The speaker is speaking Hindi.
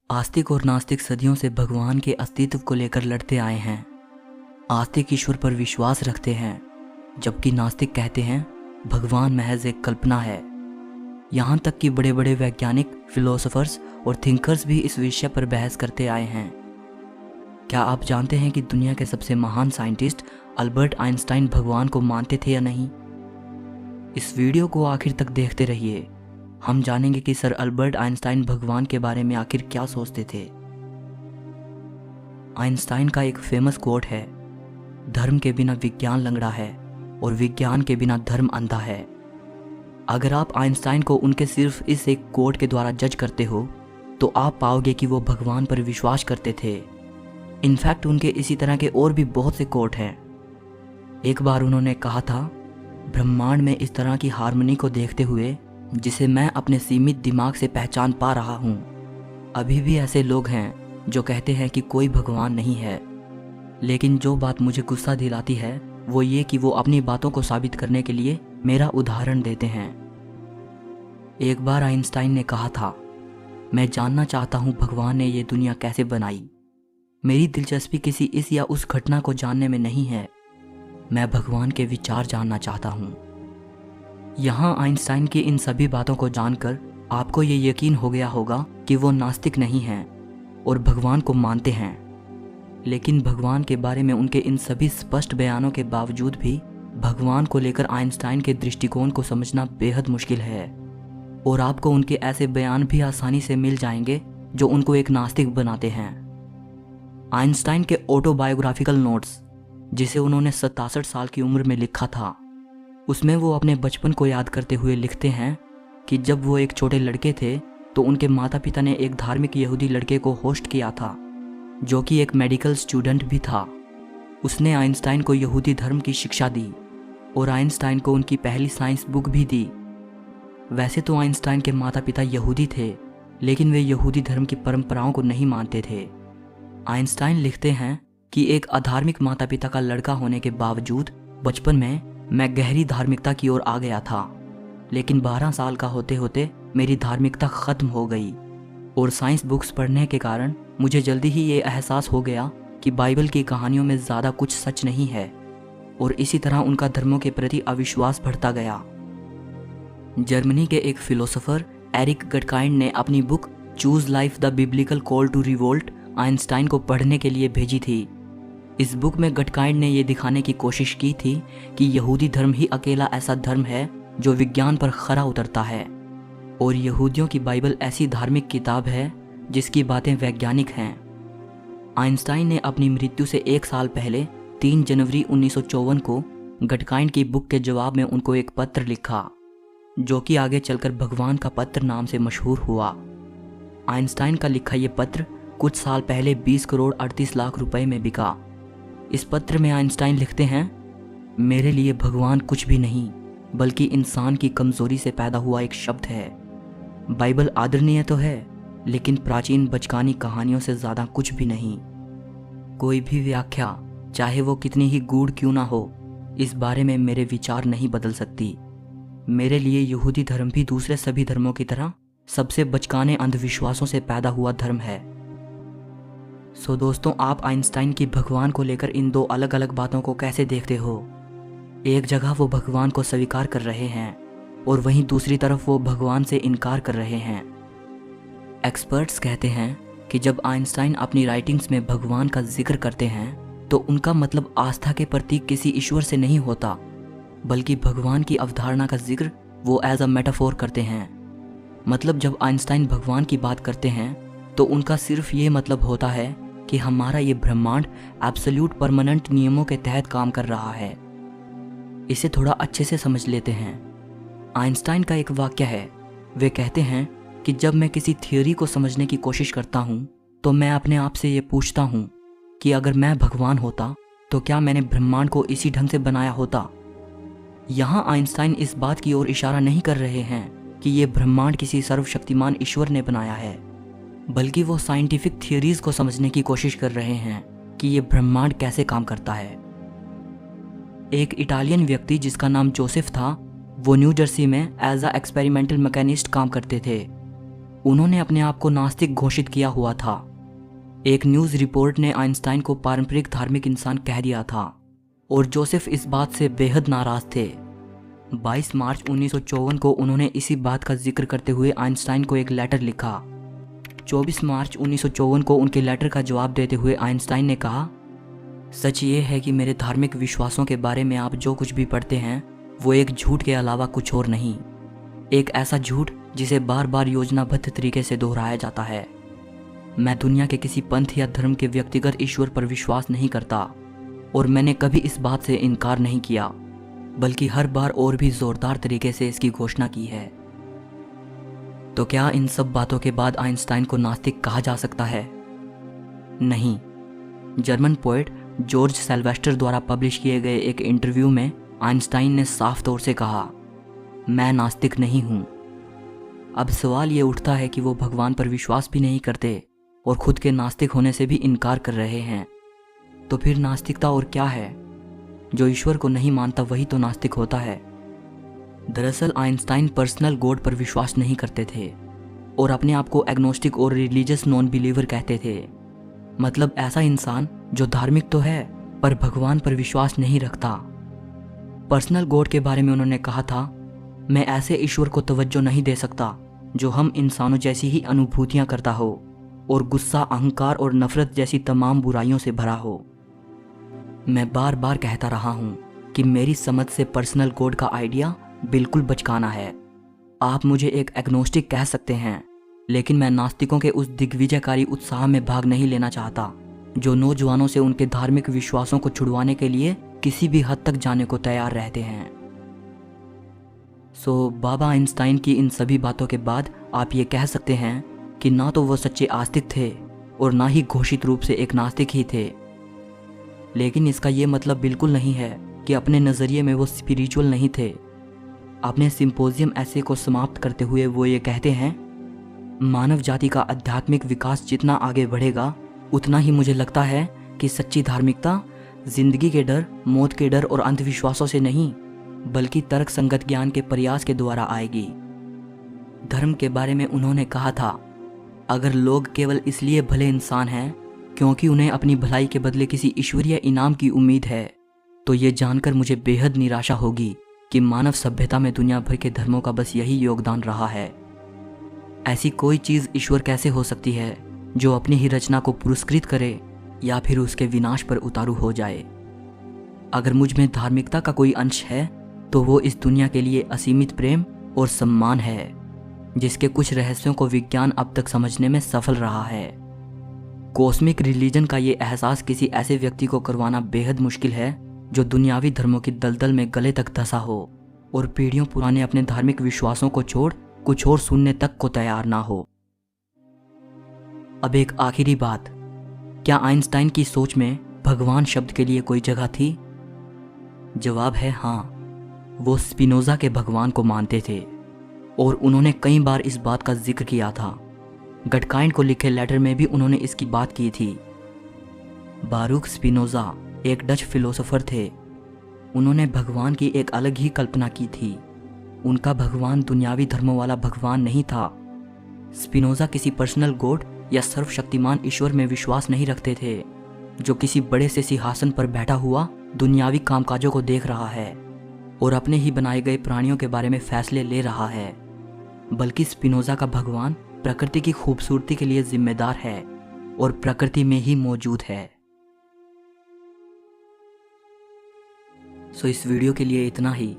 आस्तिक और नास्तिक सदियों से भगवान के अस्तित्व को लेकर लड़ते आए हैं। आस्तिक ईश्वर पर विश्वास रखते हैं, जबकि नास्तिक कहते हैं भगवान महज एक कल्पना है। यहाँ तक कि बड़े बड़े वैज्ञानिक, फिलोसोफर्स और थिंकर्स भी इस विषय पर बहस करते आए हैं। क्या आप जानते हैं कि दुनिया के सबसे महान साइंटिस्ट अल्बर्ट आइंस्टाइन भगवान को मानते थे या नहीं? इस वीडियो को आखिर तक देखते रहिए। हम जानेंगे कि सर अल्बर्ट आइंस्टाइन भगवान के बारे में आखिर क्या सोचते थे। आइंस्टाइन का एक फेमस कोट है, धर्म के बिना विज्ञान लंगड़ा है और विज्ञान के बिना धर्म अंधा है। अगर आप आइंस्टाइन को उनके सिर्फ इस एक कोट के द्वारा जज करते हो तो आप पाओगे कि वो भगवान पर विश्वास करते थे। इनफैक्ट उनके इसी तरह के और भी बहुत से कोट हैं। एक बार उन्होंने कहा था, ब्रह्मांड में इस तरह की हार्मनी को देखते हुए जिसे मैं अपने सीमित दिमाग से पहचान पा रहा हूँ। अभी भी ऐसे लोग हैं जो कहते हैं कि कोई भगवान नहीं है, लेकिन जो बात मुझे गुस्सा दिलाती है वो ये कि वो अपनी बातों को साबित करने के लिए मेरा उदाहरण देते हैं। एक बार आइंस्टाइन ने कहा था, मैं जानना चाहता हूँ भगवान ने ये दुनिया कैसे बनाई। मेरी दिलचस्पी किसी इस या उस घटना को जानने में नहीं है, मैं भगवान के विचार जानना चाहता हूँ। यहाँ आइंस्टाइन की इन सभी बातों को जानकर आपको ये यकीन हो गया होगा कि वो नास्तिक नहीं हैं और भगवान को मानते हैं। लेकिन भगवान के बारे में उनके इन सभी स्पष्ट बयानों के बावजूद भी भगवान को लेकर आइंस्टाइन के दृष्टिकोण को समझना बेहद मुश्किल है। और आपको उनके ऐसे बयान भी आसानी से मिल जाएंगे जो उनको एक नास्तिक बनाते हैं। आइंस्टाइन के ऑटोबायोग्राफिकल नोट्स, जिसे उन्होंने 67 साल की उम्र में लिखा था, उसमें वो अपने बचपन को याद करते हुए लिखते हैं कि जब वो एक छोटे लड़के थे तो उनके माता पिता ने एक धार्मिक यहूदी लड़के को होस्ट किया था जो कि एक मेडिकल स्टूडेंट भी था। उसने आइंस्टाइन को यहूदी धर्म की शिक्षा दी और आइंस्टाइन को उनकी पहली साइंस बुक भी दी। वैसे तो आइंस्टाइन के माता पिता यहूदी थे, लेकिन वे यहूदी धर्म की परंपराओं को नहीं मानते थे। आइंस्टाइन लिखते हैं कि एक अधार्मिक माता पिता का लड़का होने के बावजूद बचपन में मैं गहरी धार्मिकता की ओर आ गया था, लेकिन 12 साल का होते होते मेरी धार्मिकता खत्म हो गई और साइंस बुक्स पढ़ने के कारण मुझे जल्दी ही ये एहसास हो गया कि बाइबल की कहानियों में ज़्यादा कुछ सच नहीं है, और इसी तरह उनका धर्मों के प्रति अविश्वास बढ़ता गया। जर्मनी के एक फिलोसोफर एरिक गटकाइंड ने अपनी book choose life the biblical call to revolt Einstein को पढ़ने के लिए भेजी थी। इस बुक में गटकाइंड ने यह दिखाने की कोशिश की थी कि यहूदी धर्म ही अकेला ऐसा धर्म है जो विज्ञान पर खरा उतरता है, और यहूदियों की बाइबल ऐसी धार्मिक किताब है जिसकी बातें वैज्ञानिक हैं। आइंस्टाइन ने अपनी मृत्यु से 1 साल पहले 3 जनवरी 1954 को गटकाइंड की बुक के जवाब में उनको एक पत्र लिखा, जो कि आगे चलकर भगवान का पत्र नाम से मशहूर हुआ। आइंस्टाइन का लिखा ये पत्र कुछ साल पहले 20 करोड़ 38 लाख रुपए में बिका। इस पत्र में आइंस्टाइन लिखते हैं, मेरे लिए भगवान कुछ भी नहीं बल्कि इंसान की कमजोरी से पैदा हुआ एक शब्द है। बाइबल आदरणीय तो है, लेकिन प्राचीन बचकानी कहानियों से ज़्यादा कुछ भी नहीं। कोई भी व्याख्या, चाहे वो कितनी ही गूढ़ क्यों ना हो, इस बारे में मेरे विचार नहीं बदल सकती। मेरे लिए यहूदी धर्म भी दूसरे सभी धर्मों की तरह सबसे बचकाने अंधविश्वासों से पैदा हुआ धर्म है। सो दोस्तों, आप आइंस्टाइन की भगवान को लेकर इन 2 अलग अलग बातों को कैसे देखते हो? एक जगह वो भगवान को स्वीकार कर रहे हैं और वहीं दूसरी तरफ वो भगवान से इनकार कर रहे हैं। एक्सपर्ट्स कहते हैं कि जब आइंस्टाइन अपनी राइटिंग्स में भगवान का जिक्र करते हैं तो उनका मतलब आस्था के प्रतीक किसी ईश्वर से नहीं होता, बल्कि भगवान की अवधारणा का जिक्र वो एज अ मेटाफोर करते हैं। मतलब जब आइंस्टाइन भगवान की बात करते हैं तो उनका सिर्फ ये मतलब होता है कि हमारा ये ब्रह्मांड एब्सोल्यूट परमानेंट नियमों के तहत काम कर रहा है। इसे थोड़ा अच्छे से समझ लेते हैं। आइंस्टाइन का एक वाक्य है, वे कहते हैं कि जब मैं किसी थियोरी को समझने की कोशिश करता हूँ तो मैं अपने आप से ये पूछता हूँ कि अगर मैं भगवान होता तो क्या मैंने ब्रह्मांड को इसी ढंग से बनाया होता। यहाँ आइंस्टाइन इस बात की ओर इशारा नहीं कर रहे हैं कि ये ब्रह्मांड किसी सर्वशक्तिमान ईश्वर ने बनाया है, बल्कि वो साइंटिफिक थियोरीज को समझने की कोशिश कर रहे हैं कि ये ब्रह्मांड कैसे काम करता है। एक इटालियन व्यक्ति जिसका नाम जोसेफ था, वो न्यू जर्सी में एज अ एक्सपेरिमेंटल मैकेनिस्ट काम करते थे। उन्होंने अपने आप को नास्तिक घोषित किया हुआ था। एक न्यूज़ रिपोर्ट ने आइंस्टाइन को पारंपरिक धार्मिक इंसान कह दिया था और जोसेफ इस बात से बेहद नाराज थे। 22 मार्च 1954 को उन्होंने इसी बात का जिक्र करते हुए आइंस्टाइन को एक लेटर लिखा। 24 मार्च 1954 को उनके लेटर का जवाब देते हुए आइंस्टाइन ने कहा, सच ये है कि मेरे धार्मिक विश्वासों के बारे में आप जो कुछ भी पढ़ते हैं वो एक झूठ के अलावा कुछ और नहीं। एक ऐसा झूठ जिसे बार बार योजनाबद्ध तरीके से दोहराया जाता है। मैं दुनिया के किसी पंथ या धर्म के व्यक्तिगत ईश्वर पर विश्वास नहीं करता और मैंने कभी इस बात से इनकार नहीं किया, बल्कि हर बार और भी जोरदार तरीके से इसकी घोषणा की है। तो क्या इन सब बातों के बाद आइंस्टाइन को नास्तिक कहा जा सकता है? नहीं। जर्मन पोएट जॉर्ज सेल्वेस्टर द्वारा पब्लिश किए गए एक इंटरव्यू में आइंस्टाइन ने साफ तौर से कहा, मैं नास्तिक नहीं हूं। अब सवाल ये उठता है कि वो भगवान पर विश्वास भी नहीं करते और खुद के नास्तिक होने से भी इनकार कर रहे हैं। तो फिर नास्तिकता और क्या है? जो ईश्वर को नहीं मानता वही तो नास्तिक होता है। दरअसल आइंस्टाइन पर्सनल गॉड पर विश्वास नहीं करते थे और अपने आप को एग्नोस्टिक और रिलीजियस नॉन बिलीवर कहते थे। मतलब ऐसा इंसान जो धार्मिक तो है पर भगवान पर विश्वास नहीं रखता। पर्सनल गॉड के बारे में उन्होंने कहा था, मैं ऐसे ईश्वर को तवज्जो नहीं दे सकता जो हम इंसानों जैसी ही अनुभूतियां करता हो और गुस्सा, अहंकार और नफरत जैसी तमाम बुराइयों से भरा हो। मैं बार बार कहता रहा हूं कि मेरी समझ से पर्सनल गॉड का आइडिया बिल्कुल बचकाना है। आप मुझे एक एग्नोस्टिक कह सकते हैं, लेकिन मैं नास्तिकों के उस दिग्विजयकारी उत्साह में भाग नहीं लेना चाहता जो नौजवानों से उनके धार्मिक विश्वासों को छुड़वाने के लिए किसी भी हद तक जाने को तैयार रहते हैं। सो बाबा आइंस्टाइन की इन सभी बातों के बाद आप ये कह सकते हैं कि ना तो वो सच्चे आस्तिक थे और ना ही घोषित रूप से एक नास्तिक ही थे। लेकिन इसका ये मतलब बिल्कुल नहीं है कि अपने नज़रिए में वो स्पिरिचुअल नहीं थे। अपने सिंपोजियम ऐसे को समाप्त करते हुए वो ये कहते हैं, मानव जाति का आध्यात्मिक विकास जितना आगे बढ़ेगा उतना ही मुझे लगता है कि सच्ची धार्मिकता जिंदगी के डर, मौत के डर और अंधविश्वासों से नहीं बल्कि तर्क संगत ज्ञान के प्रयास के द्वारा आएगी। धर्म के बारे में उन्होंने कहा था, अगर लोग केवल इसलिए भले इंसान हैं क्योंकि उन्हें अपनी भलाई के बदले किसी ईश्वरीय इनाम की उम्मीद है, तो ये जानकर मुझे बेहद निराशा होगी कि मानव सभ्यता में दुनिया भर के धर्मों का बस यही योगदान रहा है। ऐसी कोई चीज़ ईश्वर कैसे हो सकती है जो अपनी ही रचना को पुरस्कृत करे या फिर उसके विनाश पर उतारू हो जाए। अगर मुझ में धार्मिकता का कोई अंश है तो वो इस दुनिया के लिए असीमित प्रेम और सम्मान है, जिसके कुछ रहस्यों को विज्ञान अब तक समझने में सफल रहा है। कॉस्मिक रिलीजन का ये एहसास किसी ऐसे व्यक्ति को करवाना बेहद मुश्किल है जो दुनियावी धर्मों की दलदल में गले तक धंसा हो और पीढ़ियों पुराने अपने धार्मिक विश्वासों को छोड़ कुछ और सुनने तक को तैयार ना हो। अब एक आखिरी बात, क्या आइंस्टाइन की सोच में भगवान शब्द के लिए कोई जगह थी? जवाब है हाँ। वो स्पिनोजा के भगवान को मानते थे और उन्होंने कई बार इस बात का जिक्र किया था। गटकाइंड को लिखे लेटर में भी उन्होंने इसकी बात की थी। बारूक स्पिनोजा एक डच फिलोसोफर थे। उन्होंने भगवान की एक अलग ही कल्पना की थी। उनका भगवान दुनियावी धर्मों वाला भगवान नहीं था। स्पिनोजा किसी पर्सनल गॉड या सर्वशक्तिमान ईश्वर में विश्वास नहीं रखते थे जो किसी बड़े से सिंहासन पर बैठा हुआ दुनियावी कामकाजों को देख रहा है और अपने ही बनाए गए प्राणियों के बारे में फैसले ले रहा है, बल्कि स्पिनोजा का भगवान प्रकृति की खूबसूरती के लिए जिम्मेदार है और प्रकृति में ही मौजूद है। सो इस वीडियो के लिए इतना ही।